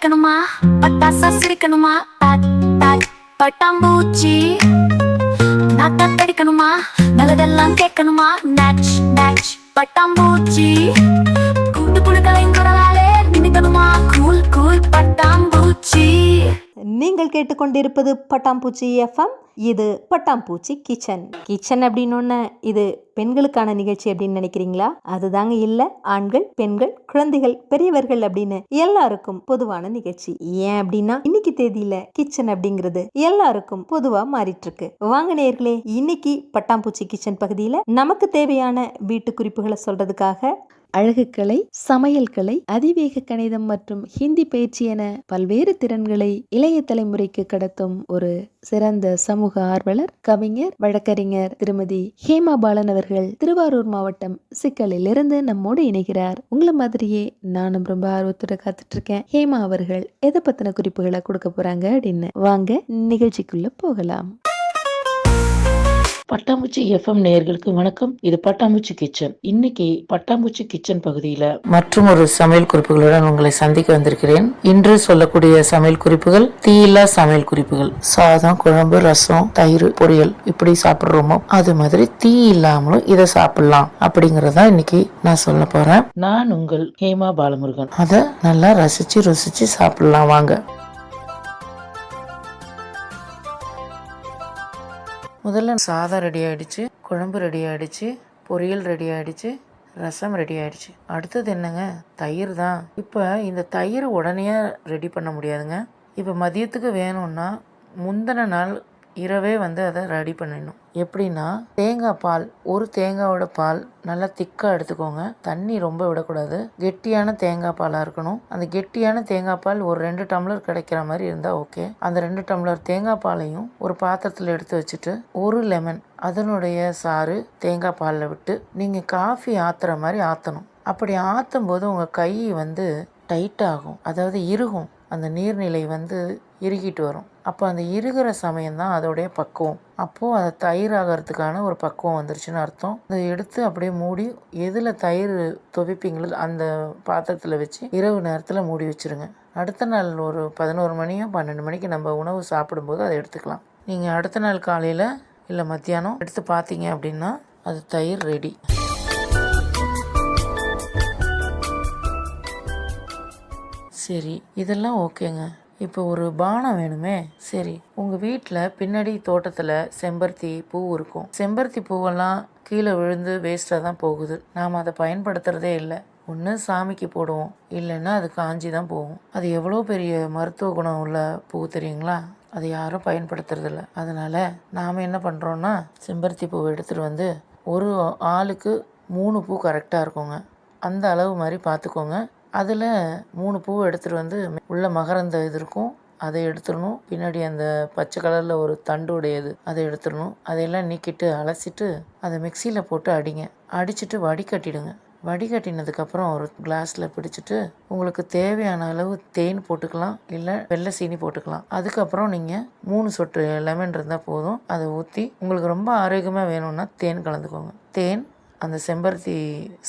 வெடிக்கணுமா, பட்டாசா சிரிக்கணுமா, bad bad பட்டாம்பூச்சி நாட்டா கடிக்கணுமா, நல்லதெல்லாம் கேட்கணுமா, நேச் நேச் பட்டாம்பூச்சி கூட்டு புழுக்களையும் குரலாலே நினைக்கணுமா, கூல் கூல் பட்டாம்பூச்சி. நீங்கள் கேட்டுக்கொண்டிருப்பது பட்டாம்பூச்சி எஃப்எம். இது பட்டாம்பூச்சி கிச்சன். கிச்சன் அப்படின்னு இது பெண்களுக்கான நிகழ்ச்சி அப்படின்னு நினைக்கிறீங்களா? அதுதாங்க இல்ல. ஆண்கள், பெண்கள், குழந்தைகள், பெரியவர்கள் அப்படின்னு எல்லாருக்கும் பொதுவான நிகழ்ச்சி. ஏன் அப்படின்னா இன்னைக்கு தேதியில கிச்சன் அப்படிங்கிறது எல்லாருக்கும் பொதுவா மாறிட்டு இருக்கு. வாங்க நேயர்களே, இன்னைக்கு பட்டாம்பூச்சி கிச்சன் பகுதியில நமக்கு தேவையான வீட்டு குறிப்புகளை சொல்றதுக்காக அழகுக்கலை, சமையல் கலை, அதிவேக கணிதம் மற்றும் ஹிந்தி பயிற்சி என பல்வேறு திறன்களை இளைய தலைமுறைக்கு கடத்தும் ஒரு சிறந்த சமூக ஆர்வலர், கவிஞர், வழக்கறிஞர் திருமதி ஹேமா பாலன் அவர்கள் திருவாரூர் மாவட்டம் சிக்கலில் இருந்து நம்மோடு இணைகிறார். உங்களை மாதிரியே நானும் ரொம்ப ஆர்வத்தோட காத்துட்டு இருக்கேன். ஹேமா அவர்கள் எதை பத்தின குறிப்புகளை கொடுக்க போறாங்க அப்படின்னு வாங்க நிகழ்ச்சிக்குள்ள போகலாம். பட்டாம்பூச்சி எஃப்எம் நேயர்களுக்கு வணக்கம். இது பட்டாம்பூச்சி கிச்சன். இன்னைக்கு பட்டாம்பூச்சி கிச்சன் பகுதியில மற்றும் ஒரு சமையல் குறிப்புகளுடன் உங்களை சந்திக்க வந்திருக்கிறேன். இன்று சொல்லக்கூடிய சமையல் குறிப்புகள் தீயில்லா சமையல் குறிப்புகள். சாதம், குழம்பு, ரசம், தயிர், பொரியல் இப்படி சாப்பிடுறோமோ அது மாதிரி தீ இல்லாமலும் இதை சாப்பிடலாம் அப்படிங்கறத இன்னைக்கு நான் சொல்ல போறேன். நான் உங்கள் ஹேமா பாலமுருகன். அதை நல்லா ருசிச்சு சாப்பிடலாம் வாங்க. முதல்ல சாதம் ரெடி ஆகிடுச்சு, குழம்பு ரெடி ஆகிடுச்சு, பொரியல் ரெடி ஆகிடுச்சு, ரசம் ரெடி ஆகிடுச்சு. அடுத்தது என்னங்க? தயிர் தான். இப்போ இந்த தயிர் உடனே ரெடி பண்ண முடியாதுங்க. இப்போ மதியத்துக்கு வேணும்னா முந்தின நாள் இரவே அதை ரெடி பண்ணிடணும். எப்படின்னா, தேங்காய் பால், ஒரு தேங்காயோட பால் நல்லா திக்காக எடுத்துக்கோங்க. தண்ணி ரொம்ப விடக்கூடாது. கெட்டியான தேங்காய் பாலாக இருக்கணும். அந்த கெட்டியான தேங்காய் பால் ஒரு 2 டம்ளர் கிடைக்கிற மாதிரி இருந்தால் ஓகே. அந்த 2 டம்ளர் தேங்காய் பாலையும் ஒரு பாத்திரத்தில் எடுத்து வச்சுட்டு, ஒரு லெமன் அதனுடைய சாறு தேங்காய் பாலில் விட்டு நீங்கள் காஃபி ஆற்றுற மாதிரி ஆற்றணும். அப்படி ஆற்றும் போது உங்கள் கை டைட்டாகும், அதாவது இறுகும். அந்த நீர்நிலை இறுகிட்டு வரும். அப்போ அந்த இறுகிற சமயம்தான் அதோடைய பக்குவம். அப்போது அதை தயிர் ஆகிறதுக்கான ஒரு பக்குவம் வந்துருச்சுன்னு அர்த்தம். அதை எடுத்து அப்படியே மூடி, எதில் தயிர் துவைப்பீங்களோ அந்த பாத்திரத்தில் வச்சு இரவு நேரத்தில் மூடி வச்சுருங்க. அடுத்த நாள் ஒரு 11 மணியோ 12 மணிக்கு நம்ம உணவு சாப்பிடும்போது அதை எடுத்துக்கலாம். நீங்கள் அடுத்த நாள் காலையில் இல்லை மத்தியானம் எடுத்து பார்த்தீங்க அப்படின்னா அது தயிர் ரெடி. சரி, இதெல்லாம் ஓகேங்க. இப்போ ஒரு பானம் வேணுமே. சரி, உங்கள் வீட்டில் பின்னாடி தோட்டத்தில் செம்பருத்தி பூ இருக்கும். செம்பருத்தி பூவெல்லாம் கீழே விழுந்து வேஸ்ட்டாக தான் போகுது. நாம் அதை பயன்படுத்துகிறதே இல்லை. ஒன்று சாமிக்கு போடுவோம், இல்லைன்னா அது காஞ்சி தான் போகும். அது எவ்வளோ பெரிய மருத்துவ குணம் உள்ள பூ தெரியுங்களா? அதை யாரும் பயன்படுத்துறதில்ல. அதனால் நாம் என்ன பண்ணுறோன்னா, செம்பருத்தி பூவை எடுத்துகிட்டு ஒரு ஆளுக்கு 3 பூ கரெக்டாக இருக்குங்க. அந்த அளவு மாதிரி பார்த்துக்கோங்க. அதில் 3 பூவை எடுத்துகிட்டு உள்ள மகரந்த இது இருக்கும், அதை எடுத்துடணும். பின்னாடி அந்த பச்சை கலரில் ஒரு தண்டு உடையது அதை எடுத்துடணும். அதையெல்லாம் நீக்கிட்டு அலசிட்டு அதை மிக்சியில் போட்டு அடிங்க. அடிச்சுட்டு வடிகட்டிடுங்க. வடிகட்டினதுக்கப்புறம் ஒரு கிளாஸில் பிடிச்சிட்டு உங்களுக்கு தேவையான அளவு தேன் போட்டுக்கலாம், இல்லை வெள்ளை சீனி போட்டுக்கலாம். அதுக்கப்புறம் நீங்கள் 3 சொட்டு லெமன் இருந்தால் போதும். அதை ஊற்றி, உங்களுக்கு ரொம்ப ஆரோக்கியமாக வேணும்னா தேன் கலந்துக்கோங்க. தேன், அந்த செம்பருத்தி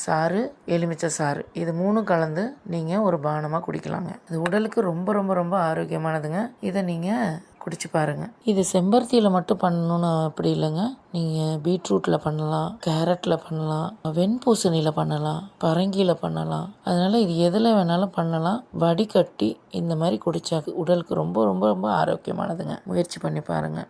சாறு, எலுமிச்சை சாறு, இது 3 கலந்து நீங்கள் ஒரு பானமாக குடிக்கலாங்க. இது உடலுக்கு ரொம்ப ரொம்ப ரொம்ப ஆரோக்கியமானதுங்க. இதை நீங்கள் குடிச்சு பாருங்கள். இது செம்பருத்தியில் மட்டும் பண்ணணும்னு அப்படி இல்லைங்க. நீங்கள் பீட்ரூட்டில் பண்ணலாம், கேரட்டில் பண்ணலாம், வெண்பூசணியில் பண்ணலாம், பரங்கியில் பண்ணலாம். அதனால் இது எதில் வேணாலும் பண்ணலாம். வடிகட்டி இந்த மாதிரி குடித்தா உடலுக்கு ரொம்ப ரொம்ப ரொம்ப ஆரோக்கியமானதுங்க. முயற்சி பண்ணி பாருங்கள்.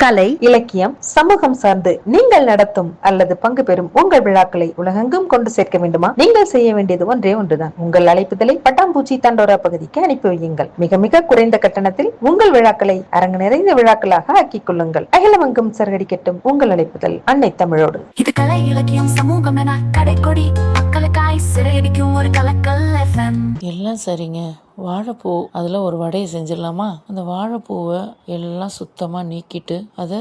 கலை, இலக்கியம், சமூகம் சார்ந்து நீங்கள் நடத்தும் அல்லது பங்கு பெறும் உங்கள் விழாக்களை உலகெங்கும் கொண்டு சேர்க்க வேண்டுமா? நீங்கள் செய்ய வேண்டியது ஒன்றே ஒன்றுதான். உங்கள் அழைப்புதலை பட்டாம்பூச்சி தண்டோரா பகுதிக்கு அனுப்பி வையுங்கள். மிக மிக குறைந்த கட்டணத்தில் உங்கள் விழாக்களை அரங்கு நிறைந்த விழாக்களாக ஆக்கிக் கொள்ளுங்கள். அகிலமெங்கும் சரகடிக்கட்டும் உங்கள் அழைப்புதல் அன்னை தமிழோடு. இது கலை, இலக்கியம், சமூகம் என கடைக்கொடி மக்களுக்காய் சிறையடிக்கும் ஒரு கலக்கல் எஃப்எம். எல்லாம் சரிங்க. வாழைப்பூ, அதில் ஒரு வடையை செஞ்சிடலாமா? அந்த வாழைப்பூவை எல்லாம் சுத்தமாக நீக்கிட்டு அதை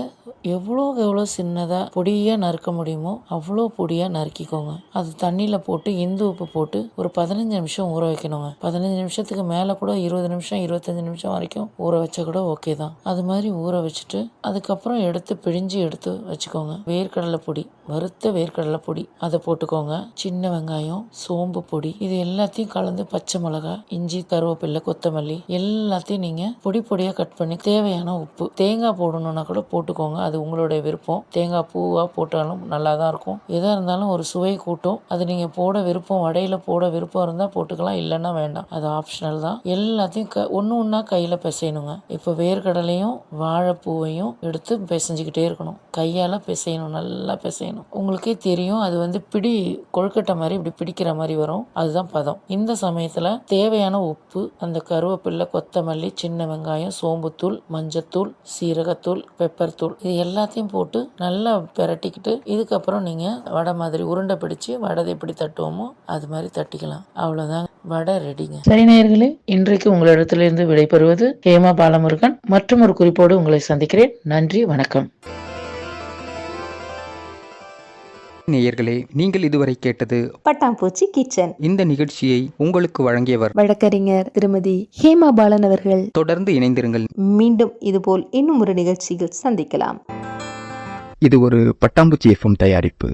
எவ்வளோக்கு எவ்வளோ சின்னதாக பொடியாக நறுக்க முடியுமோ அவ்வளோ பொடியாக நறுக்கிக்கோங்க. அது தண்ணியில் போட்டு இந்து உப்பு போட்டு ஒரு 15 நிமிஷம் ஊற வைக்கணுங்க. 15 நிமிஷத்துக்கு மேலே கூட 20 நிமிஷம் 25 நிமிஷம் வரைக்கும் ஊற வச்சா கூட ஓகே தான். அது மாதிரி ஊற வச்சுட்டு அதுக்கப்புறம் எடுத்து பிழிஞ்சு எடுத்து வச்சுக்கோங்க. வேர்க்கடலை பொடி, வறுத்த வேர்க்கடலை பொடி அதை போட்டுக்கோங்க. சின்ன வெங்காயம், சோம்பு பொடி, இது எல்லாத்தையும் கலந்து பச்சை மிளகாய், இஞ்சி, கருவேப்பிலை, கொத்தமல்லி எல்லாத்தையும் நீங்கள் பொடி பொடியாக கட் பண்ணி தேவையான உப்பு, தேங்காய் போடணுன்னா கூட போட்டுக்கோங்க. அது உங்களுடைய விருப்பம். தேங்காய் பூவாக போட்டாலும் நல்லா தான் இருக்கும். எதாக இருந்தாலும் ஒரு சுவை கூட்டும். அது நீங்கள் போட விருப்பம், வடையில் போட விருப்பம் இருந்தால் போட்டுக்கலாம், இல்லைன்னா வேண்டாம். அது ஆப்ஷனல் தான். எல்லாத்தையும் ஒன்று ஒன்றா கையில் பிசையணுங்க. இப்போ வேர்க்கடலையும் வாழைப்பூவையும் எடுத்து பிசைஞ்சிக்கிட்டே இருக்கணும். கையால் பிசையணும், நல்லா பிசையணும். உங்களுக்கே தெரியும், அது பிடி கொழுக்கட்டை மாதிரி இப்படி பிடிக்கிற மாதிரி வரும். அதுதான் பதம். இந்த சமயத்தில் தேவையான உப்பு, அந்த கருவேப்பிலை, கொத்தமல்லி, சின்ன வெங்காயம், சோம்புத்தூள், மஞ்சத்தூள், சீரகத்தூள், பெப்பர் தூள், இது எல்லாத்தையும் போட்டு நல்லா பிரட்டிக்கிட்டு இதுக்கப்புறம் நீங்கள் வடை மாதிரி உருண்டை பிடிச்சி வடை எப்படி தட்டுவோமோ அது மாதிரி தட்டிக்கலாம். அவ்வளோதான், வடை ரெடிங்க. சரி நேயர்களே, இன்றைக்கு உங்களிடத்திலிருந்து விடைபெறுவது ஹேமா பாலமுருகன். மற்றும் ஒரு குறிப்போடு உங்களை சந்திக்கிறேன். நன்றி, வணக்கம். நேயர்களே, நீங்கள் இதுவரை கேட்டது பட்டாம்பூச்சி கிச்சன். இந்த நிகழ்ச்சியை உங்களுக்கு வழங்கியவர் வழக்கறிஞர் திருமதி ஹேமா பாலன் அவர்கள். தொடர்ந்து இணைந்திருங்கள். மீண்டும் இதுபோல் இன்னும் ஒரு நிகழ்ச்சியில் சந்திக்கலாம். இது ஒரு பட்டாம்பூச்சி எஃப்எம் தயாரிப்பு.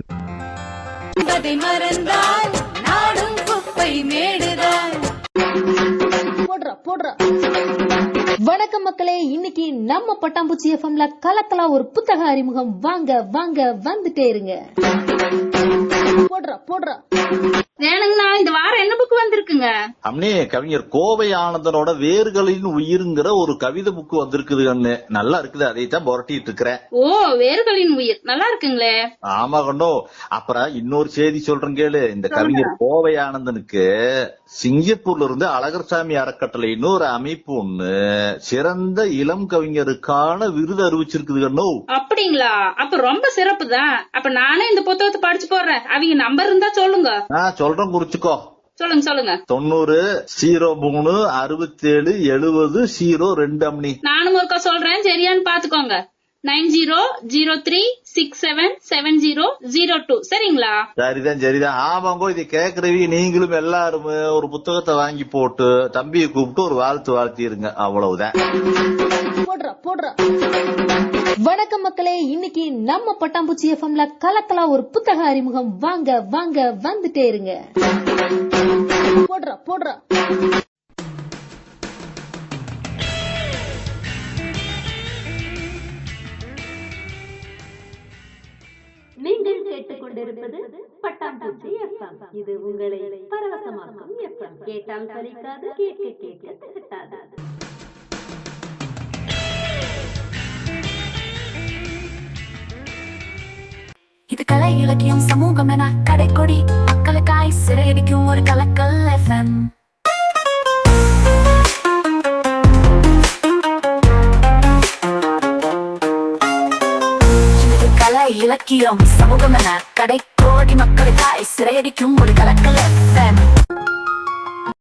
வணக்கம் மக்களே, இன்னைக்கு நம்ம பட்டாம்பூச்சி எஃப்எம்ல கலக்கலா ஒரு புத்தக அறிமுகம். வாங்க வாங்க, வந்துட்டே இருங்க. போடுறா வேணுங்கண்ணா, இந்த வாரம் என்ன புக் வந்திருக்குங்க? அம்னே, கவிஞர் கோவை ஆனந்தனோட வேர்களின் உயிருங்கிற ஒரு கவிதை புக் வந்திருக்குது அண்ணே. நல்லா இருக்குது, அதை தான் புரட்டிட்டு இருக்கிறேன். ஓ, வேர்களின் உயிர் நல்லா இருக்குங்களே. ஆமா கண்டோ. அப்புறம் இன்னொரு செய்தி சொல்றேன் கேளு. இந்த கவிஞர் கோவை ஆனந்தனுக்கு சிங்கப்பூர்ல இருந்து அழகர்சாமி அறக்கட்டளைன்னு ஒரு அமைப்பு ஒண்ணு சிறந்த இளம் கவிஞருக்கான விருது அறிவிச்சிருக்குது கண்ணோ. அப்படிங்களா? அப்ப ரொம்ப சிறப்பு தான். அப்ப நானே இந்த புத்தகத்தை படிச்சு போடுறேன். அவங்க நம்பர் இருந்தா சொல்லுங்க. சொல்றேன், குறிச்சுக்கோ. சொல்லுங்க. 90 03 67 70 02 அம்னி. நானும் ஒருக்கா சொல்றேன், சரியான்னு பாத்துக்கோங்க. 9003677002. சரிங்களா? சரிதான். ஆமாங்கோ, இதை கேக்குறவி நீங்களும் எல்லாரும் ஒரு புத்தகத்தை வாங்கி போட்டு தம்பியை கூப்பிட்டு ஒரு வாழ்த்திருங்க. அவ்வளவுதான். போடுறா. வணக்கம் மக்களே, இன்னைக்கு நம்ம பட்டாம்பூச்சி எஃப்எம்ல கலக்கலா ஒரு புத்தக அறிமுகம். வாங்க வாங்க, வந்துட்டே இருங்க. போடுறா. நீங்கள் கேட்டுக்கொண்டிருப்பது பட்டாம்பூச்சி எஃப்எம். இது உங்களை பரவசமாக்கும் எஃப்எம். கேட்டால் சலிக்காது, கேட்க திகட்டாது. இது கலை, இலக்கியம், சமூகம் என கடைக்கொடி மக்களுக்காய் சிறையடிக்கும் ஒரு கலக்கல் எஃப்எம். இது கலை, இலக்கியம், சமூகம் என கடைக்கோடி மக்களுக்காய் சிறையடிக்கும் ஒரு கலக்கல் எஃப்எம்.